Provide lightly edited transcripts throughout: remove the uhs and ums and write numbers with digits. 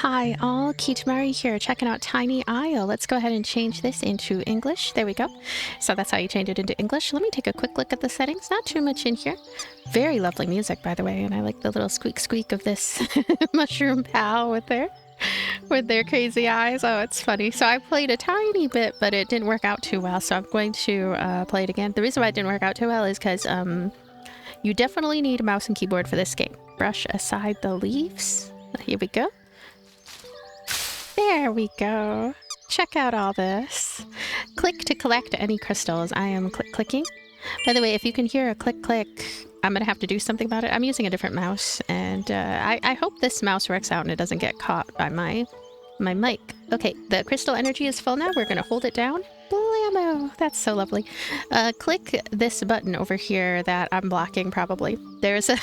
Hi all, Kitamari here, checking out Tiny Isle. Let's go ahead and change this into English. There we go. So that's how you change it into English. Let me take a quick look at the settings. Not too much in here. Very lovely music, by the way, and I like the little squeak squeak of this mushroom pal with their crazy eyes. Oh, it's funny. So I played a tiny bit, but it didn't work out too well, so I'm going to play it again. The reason why it didn't work out too well is because you definitely need a mouse and keyboard for this game. Brush aside the leaves. Here we go. There we go. Check out all this. Click to collect any crystals. I am clicking. By the way, if you can hear a click click, I'm gonna have to do something about it. I'm using a different mouse, and I hope this mouse works out and it doesn't get caught by my mic. Okay, the crystal energy is full now. We're gonna hold it down. Blammo! That's so lovely. Click this button over here that I'm blocking probably. There's a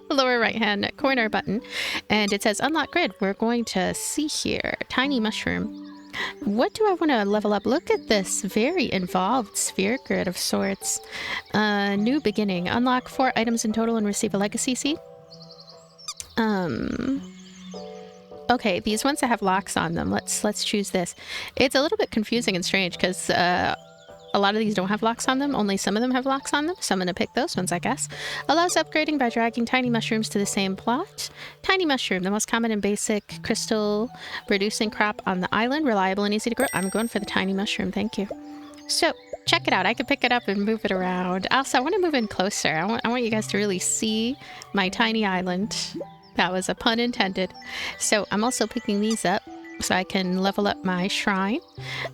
lower right hand corner button and it says unlock grid. We're going to see here. Tiny mushroom. What do I want to level up? Look at this very involved sphere grid of sorts. New beginning. Unlock 4 items in total and receive a legacy seed. Okay, these ones that have locks on them, let's choose this. It's a little bit confusing and strange because a lot of these don't have locks on them. Only some of them have locks on them, so I'm going to pick those ones, I guess. Allows upgrading by dragging tiny mushrooms to the same plot. Tiny mushroom, the most common and basic crystal producing crop on the island. Reliable and easy to grow. I'm going for the tiny mushroom, thank you. So, check it out. I can pick it up and move it around. Also, I want to move in closer. I want you guys to really see my tiny island. That was a pun intended. So I'm also picking these up so I can level up my shrine.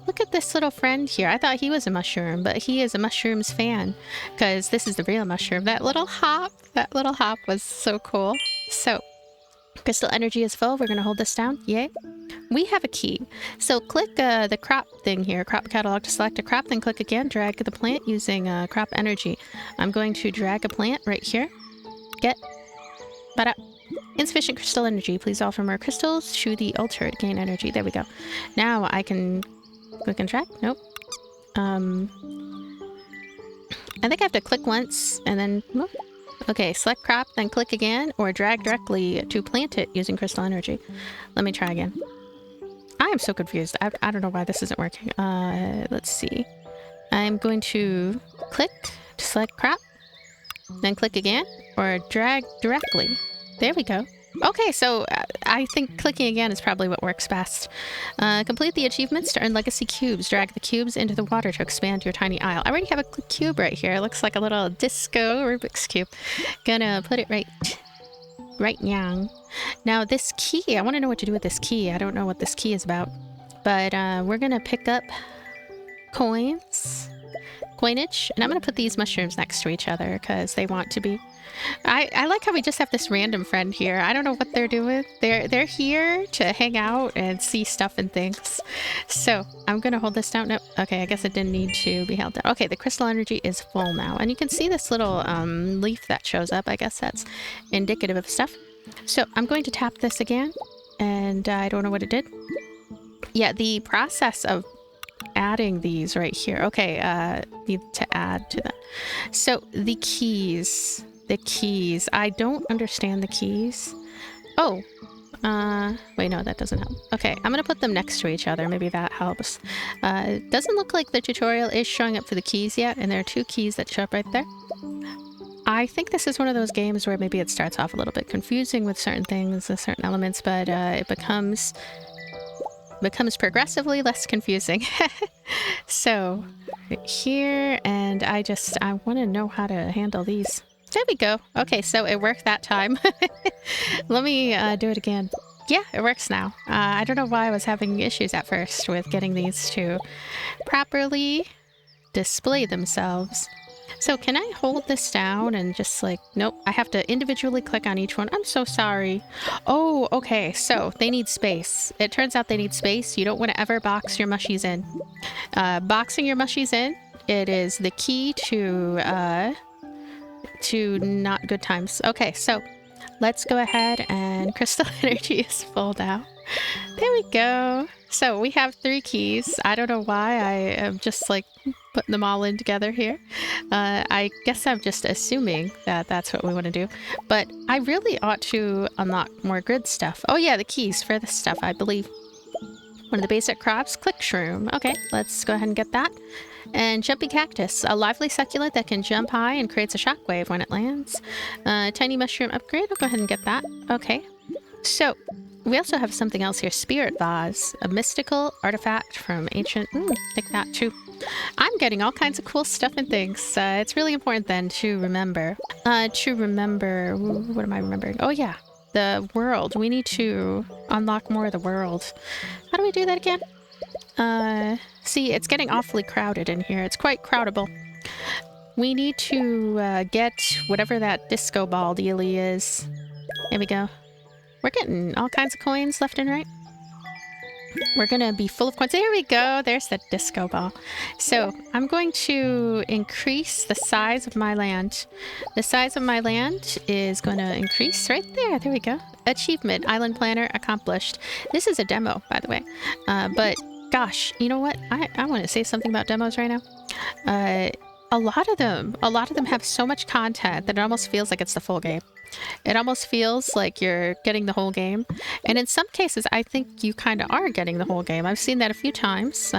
Look at this little friend here. I thought he was a mushroom, but he is a mushrooms fan because this is the real mushroom. That little hop was so cool. So crystal energy is full. We're going to hold this down. Yay. We have a key. So click the crop thing here, crop catalog to select a crop, then click again, drag the plant using crop energy. I'm going to drag a plant right here. Get. Ba-da. Insufficient crystal energy. Please offer more crystals to the altar to gain energy. There we go. Now I can click and drag. Nope. I think I have to click once and then... Whoop. Okay, select crop, then click again, or drag directly to plant it using crystal energy. Let me try again. I am so confused. I don't know why this isn't working. Let's see. I'm going to click to select crop, then click again, or drag directly. There we go. Okay, so I think clicking again is probably what works best. Complete the achievements to earn legacy cubes. Drag the cubes into the water to expand your tiny isle. I already have a cube right here. It looks like a little disco Rubik's Cube. Gonna put it right now. Now this key, I want to know what to do with this key. I don't know what this key is about. But we're gonna pick up coinage, and I'm gonna put these mushrooms next to each other because they want to be. I like how we just have this random friend here. I don't know what they're doing. They're here to hang out and see stuff and things. So I'm gonna hold this down. Nope. Okay, I guess it didn't need to be held down. Okay, the crystal energy is full now, and you can see this little leaf that shows up. I guess that's indicative of stuff. So I'm going to tap this again, and I don't know what it did. Yeah, the process of adding these right here. Okay, need to add to that. So the keys. I don't understand the keys. Oh, wait, no, that doesn't help. Okay, I'm gonna put them next to each other. Maybe that helps. It doesn't look like the tutorial is showing up for the keys yet, and there are 2 keys that show up right there. I think this is one of those games where maybe it starts off a little bit confusing with certain things, with certain elements, but it becomes progressively less confusing. So, here, and I want to know how to handle these. There we go. Okay, so it worked that time. Let me do it again. Yeah, it works now. I don't know why I was having issues at first with getting these to properly display themselves. So can I hold this down and just like... Nope, I have to individually click on each one. I'm so sorry. Oh, okay, so they need space. It turns out they need space. You don't want to ever box your mushies in. Boxing your mushies in, it is the key to not good times. Okay, so let's go ahead and crystal energy is full now. There we go. So we have 3 keys. I don't know why I am just like putting them all in together here. I guess I'm just assuming that that's what we want to do. But I really ought to unlock more grid stuff. Oh yeah, the keys for this stuff, I believe. One of the basic crops, click shroom. Okay, let's go ahead and get that. And jumping cactus, a lively succulent that can jump high and creates a shockwave when it lands. Tiny mushroom upgrade, I'll go ahead and get that. Okay, so we also have something else here, spirit vase, a mystical artifact from ancient. Take that too. I'm getting all kinds of cool stuff and things. It's really important then to remember. What am I remembering? Oh yeah, the world. We need to unlock more of the world. How do we do that again? See, it's getting awfully crowded in here. It's quite crowdable. We need to get whatever that disco ball dealie is. There we go. We're getting all kinds of coins left and right. We're gonna be full of coins. There we go. There's the disco ball. So I'm going to increase the size of my land. The size of my land is going to increase right there. There we go. Achievement, Island Planner accomplished. This is a demo, by the way. But gosh, you know what? I want to say something about demos right now. A lot of them have so much content that it almost feels like it's the full game. It almost feels like you're getting the whole game. And in some cases, I think you kind of are getting the whole game. I've seen that a few times.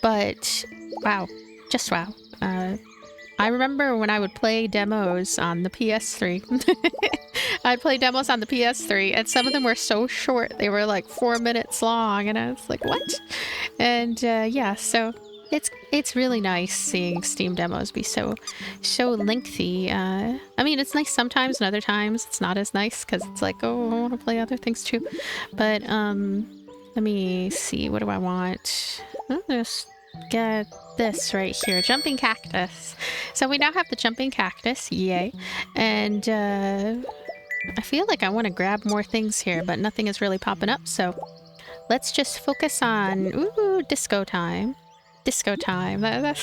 But wow, just wow. I remember when I would play demos on the PS3. I'd play demos on the PS3, and some of them were so short. They were like 4 minutes long, and I was like, what? And yeah, so it's really nice seeing Steam demos be so lengthy. I mean, it's nice sometimes, and other times it's not as nice because it's like, oh, I want to play other things too. But let me see, what do I want? I'll just get this right here, jumping cactus. So we now have the jumping cactus, yay! And I feel like I want to grab more things here, but nothing is really popping up. So let's just focus on disco time. Disco time.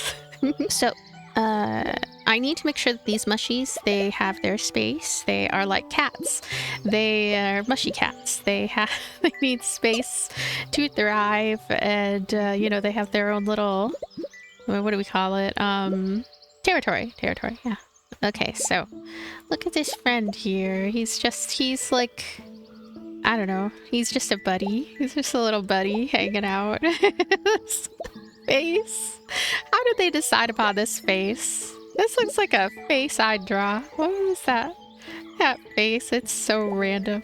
So, I need to make sure that these mushies, they have their space. They are like cats. They are mushy cats. They need space to thrive, and you know, they have their own little, what do we call it? Territory. Yeah. Okay, so look at this friend here. He's like, I don't know. He's just a buddy. He's just a little buddy hanging out. Face. How did they decide upon this face? This looks like a face I'd draw. What was that? That face. It's so random.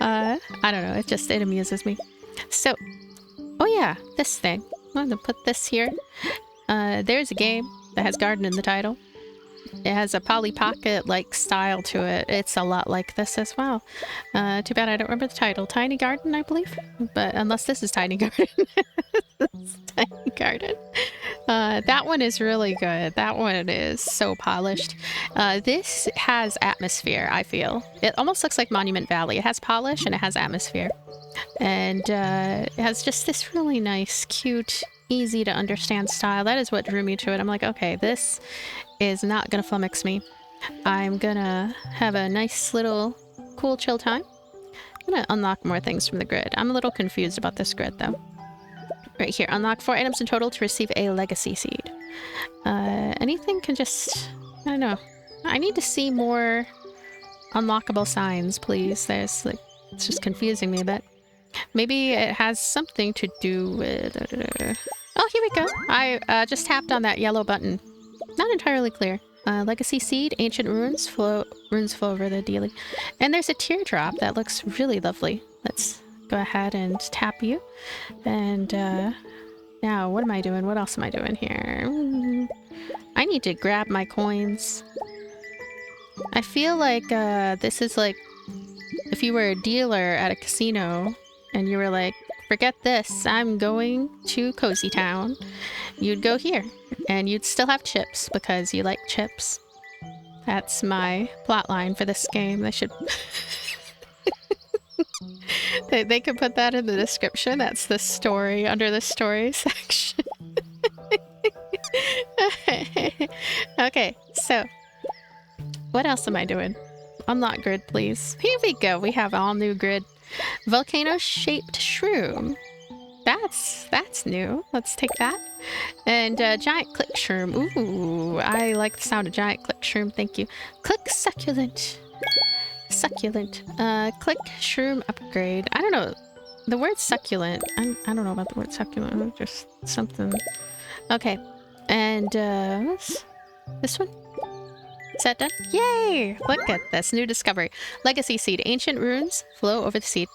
I don't know. It amuses me. So, oh yeah, this thing. I'm gonna put this here. There's a game that has garden in the title. It has a Polly Pocket-like style to it. It's a lot like this as well. Too bad I don't remember the title. Tiny Garden, I believe? But unless this is Tiny Garden. It's Tiny Garden. That one is really good. That one is so polished. This has atmosphere, I feel. It almost looks like Monument Valley. It has polish and it has atmosphere. And it has just this really nice, cute, easy to understand style. That is what drew me to it. I'm like, okay, this is not gonna flummox me. I'm gonna have a nice little cool chill time. I'm gonna unlock more things from the grid. I'm a little confused about this grid though. Right here, unlock 4 items in total to receive a legacy seed. Anything can just, I don't know. I need to see more unlockable signs, please. There's like, it's just confusing me a bit. Maybe it has something to do with... Oh, here we go. I just tapped on that yellow button. Not entirely clear. Legacy seed, ancient runes flow over the dealie. And there's a teardrop that looks really lovely. Let's go ahead and tap you. And now, what am I doing? What else am I doing here? I need to grab my coins. I feel like this is like if you were a dealer at a casino and you were like, forget this, I'm going to Cozy Town. You'd go here and you'd still have chips because you like chips. That's my plotline for this game. They should... they could put that in the description. That's the story under the story section. Okay, so what else am I doing? Unlock grid, please. Here we go. We have all new grid. Volcano-shaped shroom. That's new. Let's take that. And giant click shroom. Ooh, I like the sound of giant click shroom. Thank you. Click succulent. Succulent. Click shroom upgrade. I don't know. The word succulent. I don't know about the word succulent. Just something. Okay. And what's this one? Is that done? Yay! Look at this new discovery. Legacy seed. Ancient runes flow over the seed.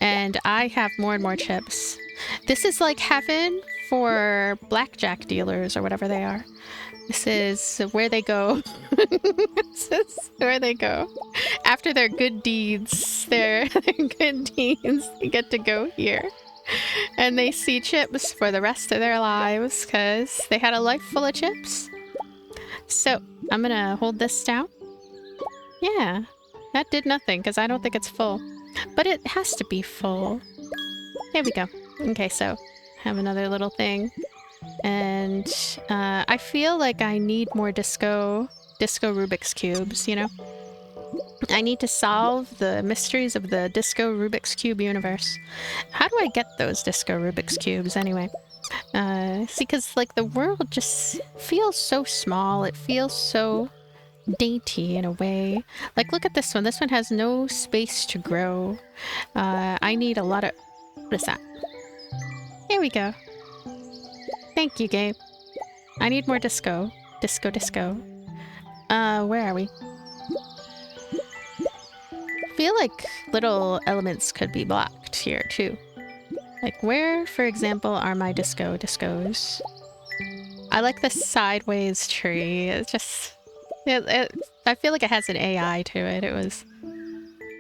And I have more and more chips. This is like heaven for blackjack dealers or whatever they are. This is where they go. This is where they go. After their good deeds, their good deeds, they get to go here. And they see chips for the rest of their lives because they had a life full of chips. So, I'm gonna hold this down. Yeah, that did nothing because I don't think it's full. But it has to be full. There we go. Okay, so have another little thing. And I feel like I need more disco Rubik's Cubes, you know? I need to solve the mysteries of the disco Rubik's Cube universe. How do I get those disco Rubik's Cubes anyway? See, because like the world just feels so small. It feels so dainty in a way. Like, look at this one. This one has no space to grow. I need a lot of... What is that? Here we go. Thank you, Gabe. I need more disco. Disco, disco. Where are we? I feel like little elements could be blocked here, too. Like, where, for example, are my discos? I like the sideways tree. It's just... I feel like it has an AI to it. It was...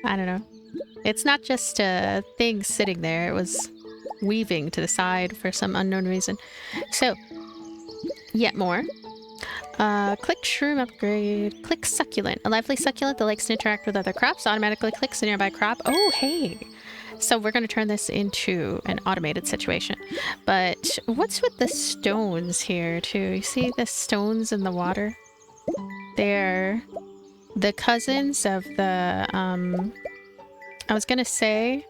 I don't know. It's not just a thing sitting there. It was weaving to the side for some unknown reason. So, yet more. Click shroom upgrade. Click succulent. A lively succulent that likes to interact with other crops automatically clicks a nearby crop. Oh, hey! So we're going to turn this into an automated situation. But what's with the stones here, too? You see the stones in the water? They're the cousins of the, I was gonna say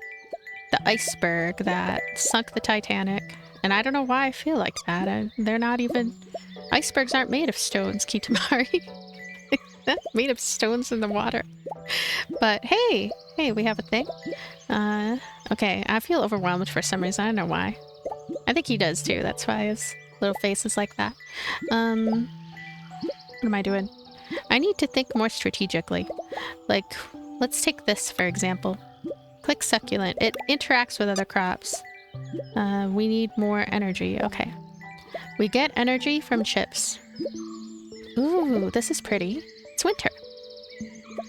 the iceberg that sunk the Titanic. And I don't know why I feel like that. They're not even... Icebergs aren't made of stones, Kitamari. They're made of stones in the water. But hey, we have a thing. Okay, I feel overwhelmed for some reason. I don't know why. I think he does too. That's why his little face is like that. What am I doing? I need to think more strategically. Like, let's take this for example. Click succulent. It interacts with other crops. We need more energy. Okay. We get energy from chips. Ooh, this is pretty. It's winter.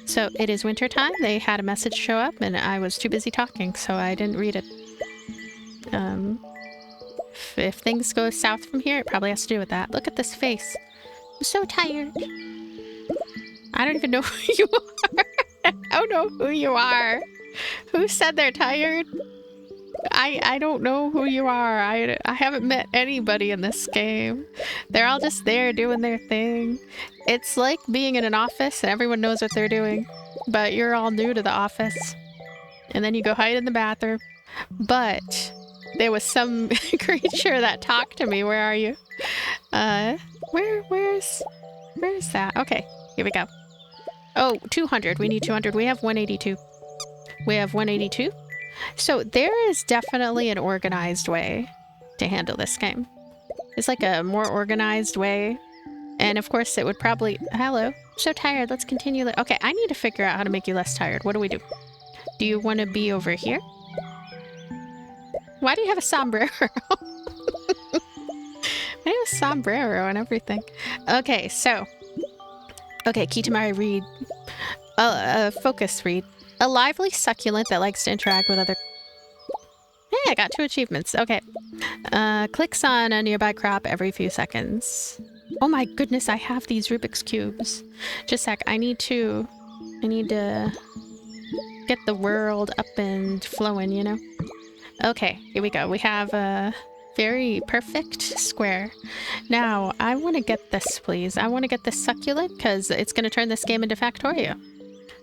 So it is winter time. They had a message show up and I was too busy talking, so I didn't read it. If things go south from here, it probably has to do with that. Look at this face. I'm so tired. I don't even know who you are. I don't know who you are. Who said they're tired? I don't know who you are. I haven't met anybody in this game. They're all just there doing their thing. It's like being in an office and everyone knows what they're doing, but you're all new to the office. And then you go hide in the bathroom. But there was some creature that talked to me. Where are you? Where's that? Okay, here we go. Oh, 200. We need 200. We have 182. We have 182. So there is definitely an organized way to handle this game. It's like a more organized way. And of course it would probably... Hello. I'm so tired. Let's continue. Okay, I need to figure out how to make you less tired. What do we do? Do you want to be over here? Why do you have a sombrero? I have a sombrero and everything. Okay, so... Okay, Kitamari, read. Focus, read. A lively succulent that likes to interact with other... Hey, I got 2 achievements. Okay. Clicks on a nearby crop every few seconds. Oh my goodness, I have these Rubik's Cubes. Just a sec, I need to get the world up and flowing, you know? Okay, here we go. We have a very perfect square. Now, I want to get this, please. I want to get this succulent because it's going to turn this game into Factorio.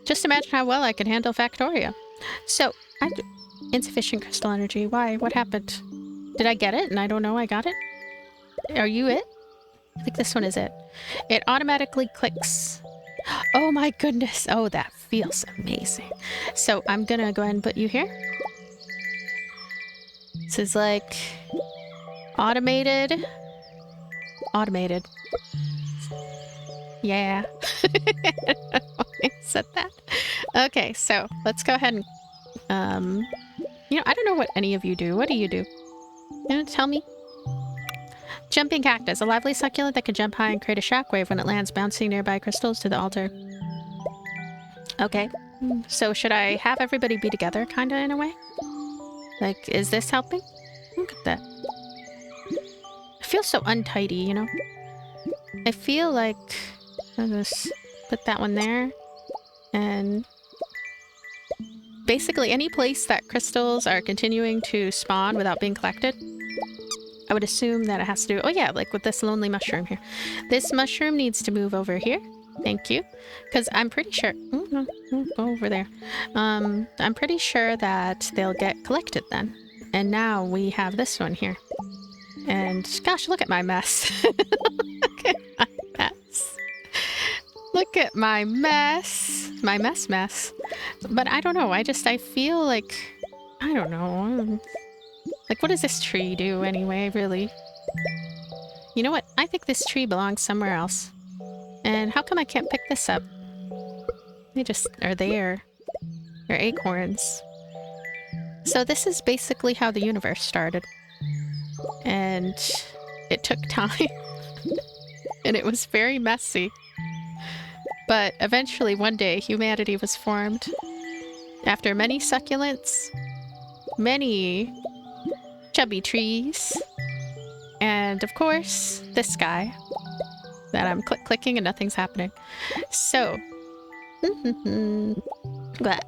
Just imagine how well I can handle Factorio. So, Insufficient crystal energy. Why? What happened? Did I get it and I don't know I got it? Are you it? I think this one is it. It automatically clicks. Oh my goodness. Oh, that feels amazing. So I'm gonna go ahead and put you here. This is like automated. Automated. Yeah. I said that. Okay, so let's go ahead and I don't know what any of you do. What do? You know, tell me. Jumping cactus, a lively succulent that can jump high and create a shockwave when it lands, bouncing nearby crystals to the altar. Okay, so should I have everybody be together, kind of, in a way? Like, is this helping? Look at that. I feel so untidy, you know? I feel like I'll just put that one there, and basically any place that crystals are continuing to spawn without being collected, I would assume that it has to do... Oh yeah, like with this lonely mushroom here. This mushroom needs to move over here. Thank you. Because I'm pretty sure... go over there. I'm pretty sure that they'll get collected then. And now we have this one here. And gosh, look at my mess. Look at my mess. Look at my mess. My mess. But I don't know. I feel like... I don't know. Like, what does this tree do anyway, really? You know what? I think this tree belongs somewhere else. And how come I can't pick this up? They just are there. They're acorns. So this is basically how the universe started. And it took time. And it was very messy. But eventually, one day, humanity was formed. After many succulents, many chubby trees, and of course, this guy that I'm clicking and nothing's happening. So, what?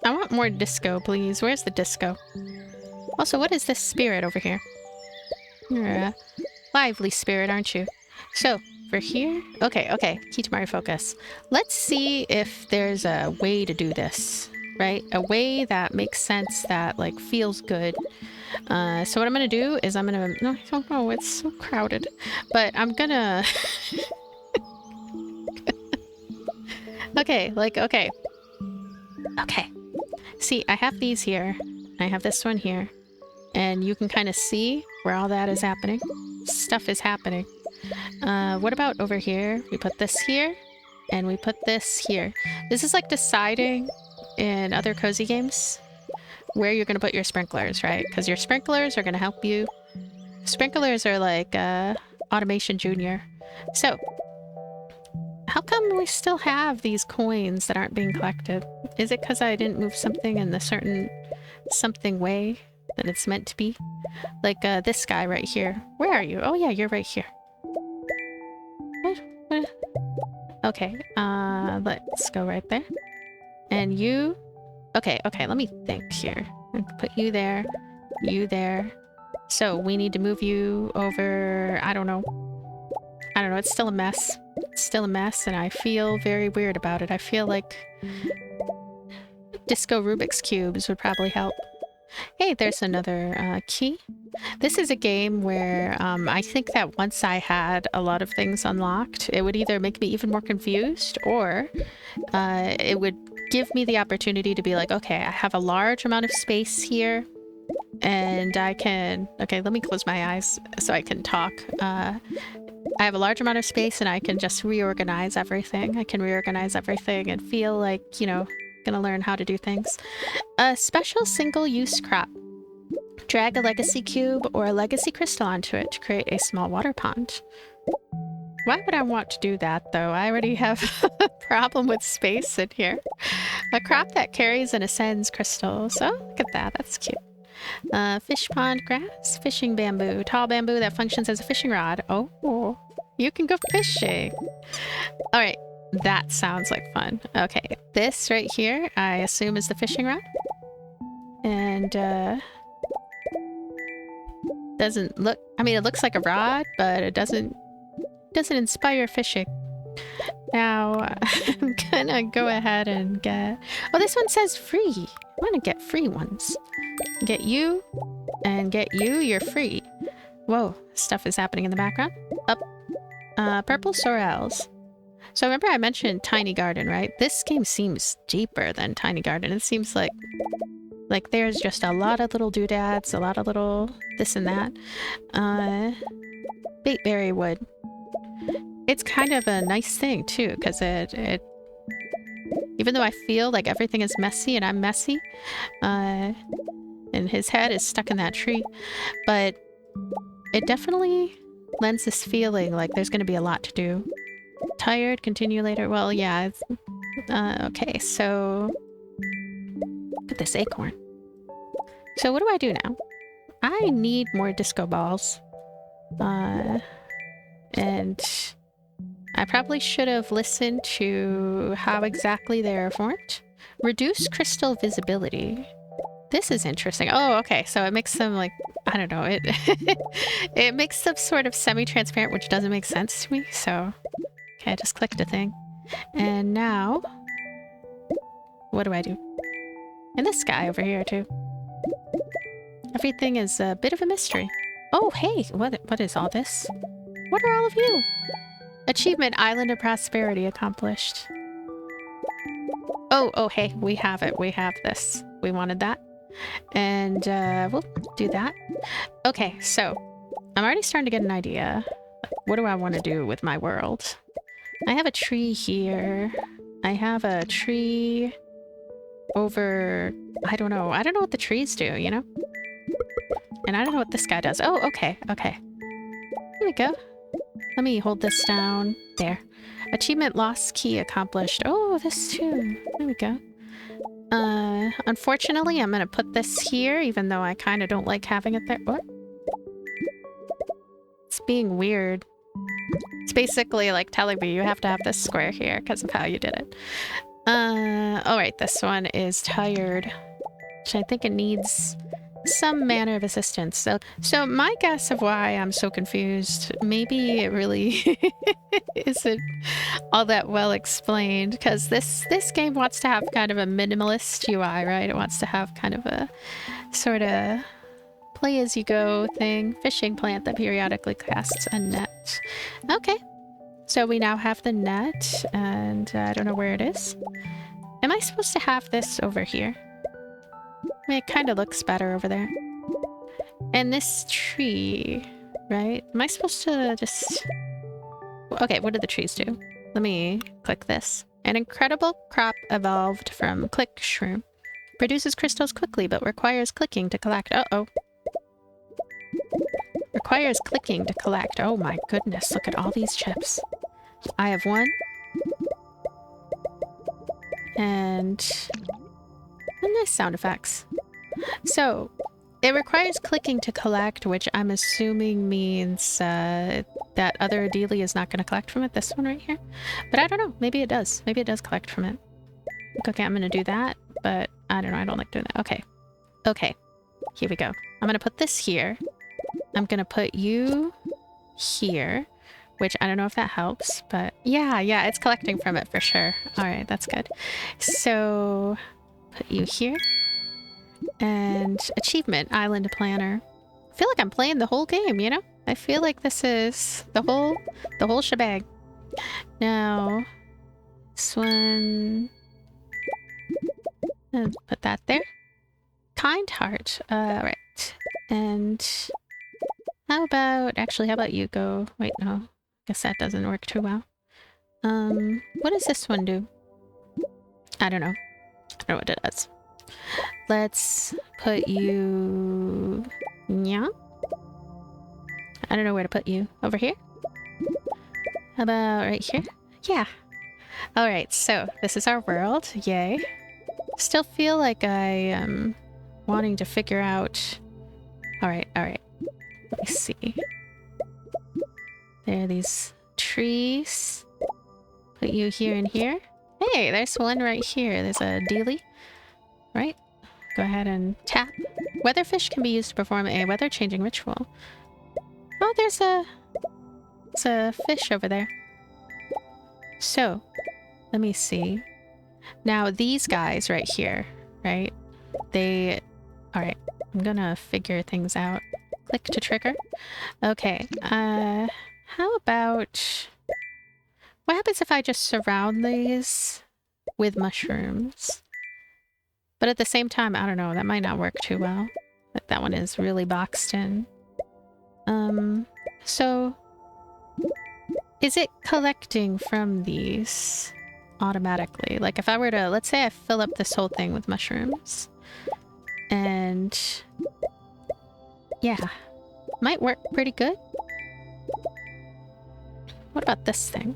I want more disco, please. Where's the disco? Also, what is this spirit over here? You're a lively spirit, aren't you? So, for here... Okay. Kitamari focus. Let's see if there's a way to do this, right? A way that makes sense, that, like, feels good. So what I'm gonna do is I'm gonna... No, I don't know. It's so crowded. But I'm gonna... Okay. See, I have these here. I have this one here. And you can kind of see where all that is happening. Stuff is happening. What about over here? We put this here, and we put this here. This is like deciding in other cozy games where you're going to put your sprinklers, right? Because your sprinklers are going to help you. Sprinklers are like Automation Junior. So, how come we still have these coins that aren't being collected? Is it because I didn't move something in the certain something way that it's meant to be? Like this guy right here. Where are you? Oh yeah, you're right here. What? Okay, let's go right there. And you... Okay, let me think here. I'm gonna put you there, you there. So we need to move you over... I don't know, it's still a mess. It's still a mess, and I feel very weird about it. I feel like Disco Rubik's Cubes would probably help. Hey, there's another key. This is a game where I think that once I had a lot of things unlocked, it would either make me even more confused, or it would give me the opportunity to be like, okay, I have a large amount of space here, and I can... Okay, let me close my eyes so I can talk. I have a large amount of space, and I can just reorganize everything. I can reorganize everything and feel like, you know, gonna learn how to do things. A special single-use crop. Drag a legacy cube or a legacy crystal onto it to create a small water pond. Why would I want to do that, though? I already have a problem with space in here. A crop that carries and ascends crystals. Oh, look at that. That's cute. Fish pond grass, fishing bamboo, tall bamboo that functions as a fishing rod. Oh, you can go fishing. All right, that sounds like fun. Okay, this right here, I assume is the fishing rod. And, doesn't look... I mean, it looks like a rod, but it doesn't inspire fishing. Now, I'm gonna go ahead and get... Oh, this one says free. I'm gonna get free ones. Get you and get you. You're free. Whoa, stuff is happening in the background. Up. Purple sorrels. So remember I mentioned Tiny Garden, right? This game seems deeper than Tiny Garden. It seems like there's just a lot of little doodads, a lot of little this and that. Baitberry wood. It's kind of a nice thing too, because it even though I feel like everything is messy and I'm messy, and his head is stuck in that tree, but it definitely lends this feeling like there's going to be a lot to do. Tired, continue later. Well, yeah. It's, okay, so look at this acorn. So what do I do now? I need more disco balls. And I probably should have listened to how exactly they're formed. Reduce crystal visibility. This is interesting. Oh, okay. So it makes them like, I don't know. It it makes them sort of semi-transparent, which doesn't make sense to me. So, okay, I just clicked a thing. And now, what do I do? And this guy over here too. Everything is a bit of a mystery. Oh, hey, what is all this? What are all of you? Achievement, Island of Prosperity accomplished. Oh, hey, we have it. We have this. We wanted that. And we'll do that. Okay, so I'm already starting to get an idea. What do I want to do with my world? I have a tree here. I have a tree over... I don't know. I don't know what the trees do, you know? And I don't know what this guy does. Oh, okay. Here we go. Let me hold this down. There. Achievement lost key accomplished. Oh, this too. There we go. Unfortunately, I'm gonna put this here, even though I kind of don't like having it there. What? It's being weird. It's basically like telling me you have to have this square here because of how you did it. Alright, this one is tired. Which I think it needs some manner of assistance. So my guess of why I'm so confused, maybe it really isn't all that well explained, because this game wants to have kind of a minimalist UI, right? It wants to have kind of a sort of play-as-you-go thing. Fishing plant that periodically casts a net. Okay, so we now have the net, and I don't know where it is. Am I supposed to have this over here? I mean, it kind of looks better over there. And this tree, right? Am I supposed to just... Okay, what do the trees do? Let me click this. An incredible crop evolved from click shroom. Produces crystals quickly, but requires clicking to collect. Uh-oh. Requires clicking to collect. Oh my goodness, look at all these chips. I have one. And... nice sound effects. So, it requires clicking to collect, which I'm assuming means that other Idyllic is not going to collect from it. This one right here. But I don't know. Maybe it does. Maybe it does collect from it. Okay, I'm going to do that. But I don't know. I don't like doing that. Okay. Okay. Here we go. I'm going to put this here. I'm going to put you here. Which I don't know if that helps. But yeah, it's collecting from it for sure. Alright, that's good. So, put you here. And achievement, Island Planner. I feel like I'm playing the whole game, you know? I feel like this is the whole shebang. Now, this one... and put that there. Kind heart. Right. And how about you go... Wait, no. Guess that doesn't work too well. What does this one do? I don't know. I don't know what it does. Let's put you... Yeah? I don't know where to put you. Over here? How about right here? Yeah. Alright, so this is our world. Yay. Still feel like I am wanting to figure out... Alright. Let me see. There are these trees. Put you here and here. Hey, there's one right here. There's a dealie. Right? Go ahead and tap. Weatherfish can be used to perform a weather-changing ritual. Oh, there's a fish over there. So, let me see. Now, these guys right here, right? Alright, I'm gonna figure things out. Click to trigger. Okay, how about... What happens if I just surround these with mushrooms? But at the same time, I don't know, that might not work too well. That one is really boxed in. So... Is it collecting from these automatically? Like if I were to, let's say I fill up this whole thing with mushrooms. And... yeah. Might work pretty good. What about this thing?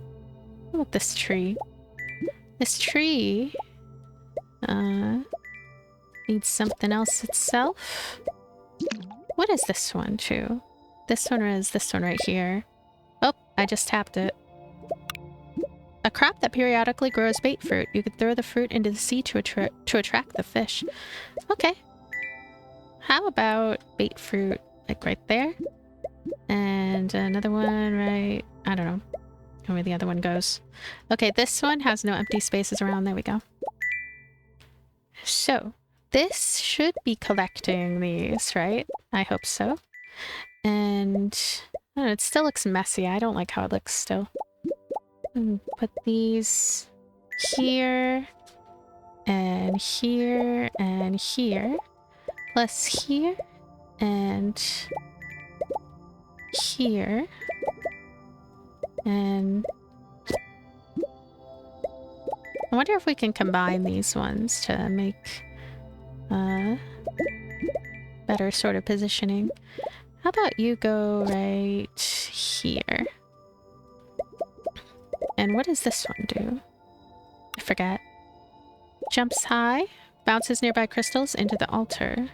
What about this tree? This tree... needs something else itself. What is this one too? This one is this one right here. Oh, I just tapped it. A crop that periodically grows bait fruit. You could throw the fruit into the sea to attract the fish. Okay. How about bait fruit, like right there? And another one right... I don't know where the other one goes. Okay, this one has no empty spaces around. There we go. So, this should be collecting these, right? I hope so. And I don't know, it still looks messy. I don't like how it looks still. Put these here, and here, and here. Plus here, and here. And I wonder if we can combine these ones to make better sort of positioning. How about you go right here? And what does this one do? I forget. Jumps high, bounces nearby crystals into the altar.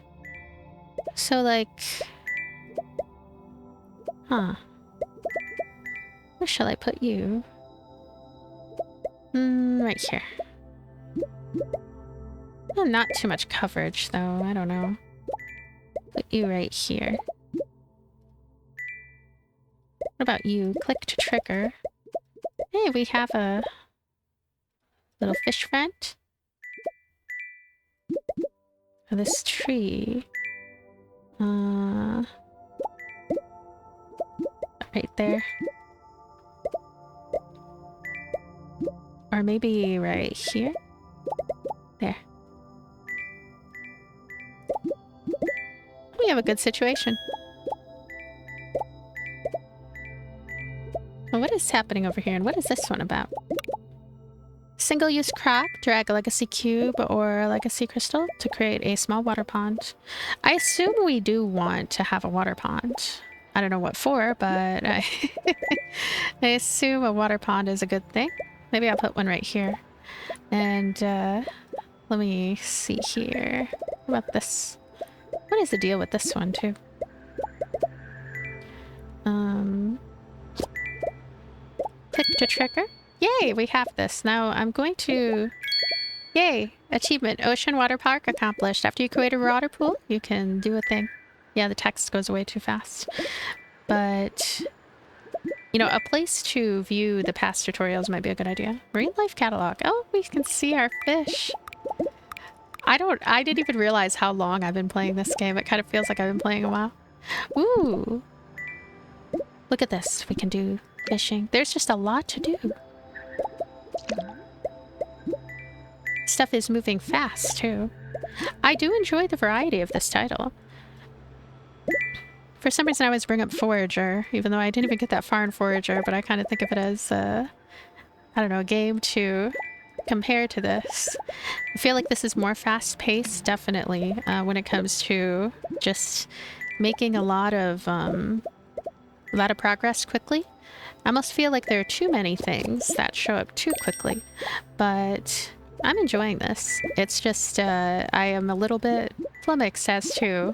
So like... huh. Where shall I put you? Right here. Oh, not too much coverage, though. I don't know. Put you right here. What about you? Click to trigger. Hey, we have a little fish friend. Oh, this tree. Right there. Or maybe right here? There. We have a good situation. Well, what is happening over here, and what is this one about? Single-use crop, drag a legacy cube or a legacy crystal to create a small water pond. I assume we do want to have a water pond. I don't know what for, but I assume a water pond is a good thing. Maybe I'll put one right here. And let me see here. What about this? What is the deal with this one too? Click to trigger. Yay, we have this. Now I'm going to... Yay! Achievement. Ocean Water Park accomplished. After you create a water pool, you can do a thing. Yeah, the text goes away too fast. But... you know, a place to view the past tutorials might be a good idea. Marine Life Catalog. Oh, we can see our fish. I didn't even realize how long I've been playing this game. It kind of feels like I've been playing a while. Ooh! Look at this. We can do fishing. There's just a lot to do. Stuff is moving fast, too. I do enjoy the variety of this title. For some reason I always bring up Forager, even though I didn't even get that far in Forager, but I kind of think of it as, I don't know, a game to compare to this. I feel like this is more fast-paced, definitely, when it comes to just making a lot of progress quickly. I almost feel like there are too many things that show up too quickly, but I'm enjoying this. It's just, I am a little bit flummoxed as to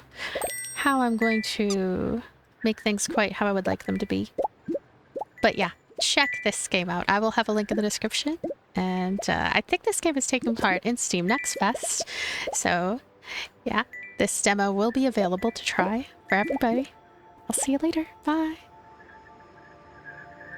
how I'm going to make things quite how I would like them to be. But yeah, check this game out. I will have a link in the description. And I think this game is taking part in Steam Next Fest. So yeah, this demo will be available to try for everybody. I'll see you later. Bye.